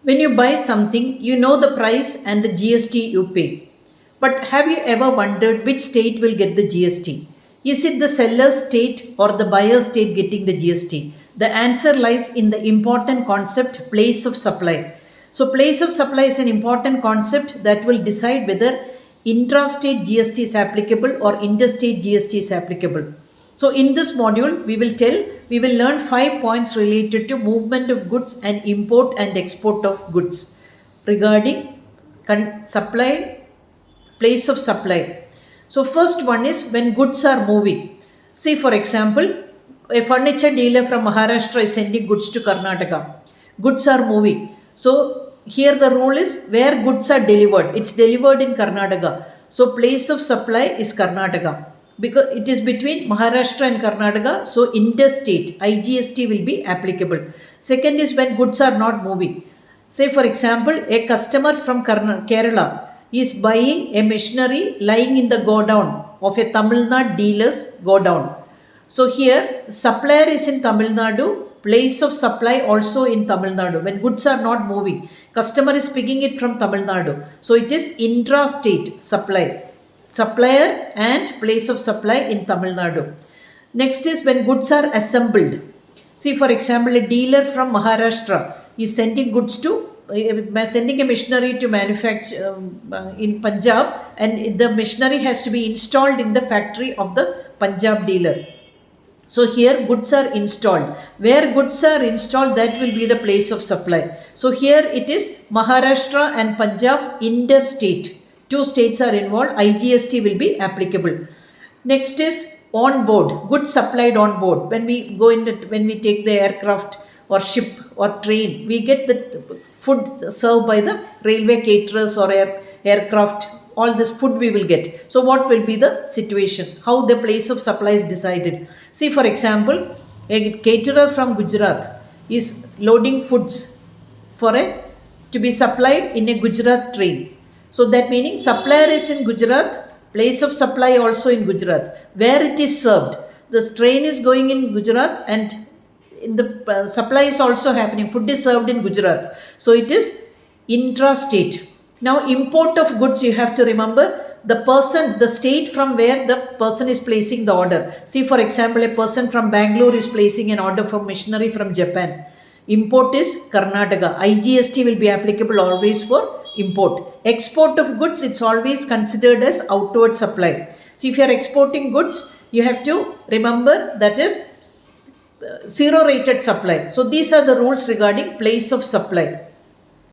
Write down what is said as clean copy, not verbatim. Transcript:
When you buy something, you know the price and the GST you pay. But have you ever wondered which state will get the GST? Is it the seller's state or the buyer's state getting the GST? The answer lies in the important concept place of supply. So, place of supply is an important concept that will decide whether intrastate GST is applicable or interstate GST is applicable. So in this module, we will learn 5 points related to movement of goods and import and export of goods regarding supply, place of supply. So first one is when goods are moving. See, for example, a furniture dealer from Maharashtra is sending goods to Karnataka. Goods are moving. So here the rule is where goods are delivered. It's delivered in Karnataka. So place of supply is Karnataka because it is between Maharashtra and Karnataka. So interstate IGST will be applicable. Second is when goods are not moving. Say for example, a customer from Kerala is buying a machinery lying in the godown of a Tamil Nadu dealer's godown. So here supplier is in Tamil Nadu, place of supply also in Tamil Nadu. When goods are not moving, customer is picking it from Tamil Nadu. So it is intrastate supply. Supplier and place of supply in Tamil Nadu. Next is when goods are assembled. See for example, a dealer from Maharashtra is sending goods to sending a machinery to manufacture in Punjab, and the machinery has to be installed in the factory of the Punjab dealer. So here goods are installed. Where goods are installed, that will be the place of supply. So here it is Maharashtra and Punjab interstate. Two states are involved. IGST will be applicable. Next is on board, goods supplied on board. When we take the aircraft or ship or train, we get the food served by the railway caterers or aircraft. All this food we will get. So what will be the situation? How the place of supply is decided? See for example, a caterer from Gujarat is loading foods to be supplied in a Gujarat train. So that meaning supplier is in Gujarat, place of supply also in Gujarat. Where it is served, the train is going in Gujarat and in the supply is also happening. Food is served in Gujarat. So it is intrastate. Now import of goods, you have to remember the state from where the person is placing the order. See for example, a person from Bangalore is placing an order for machinery from Japan. Import is Karnataka. IGST will be applicable always for import. Export of goods, it's always considered as outward supply. See if you are exporting goods, you have to remember that is zero rated supply. So these are the rules regarding place of supply.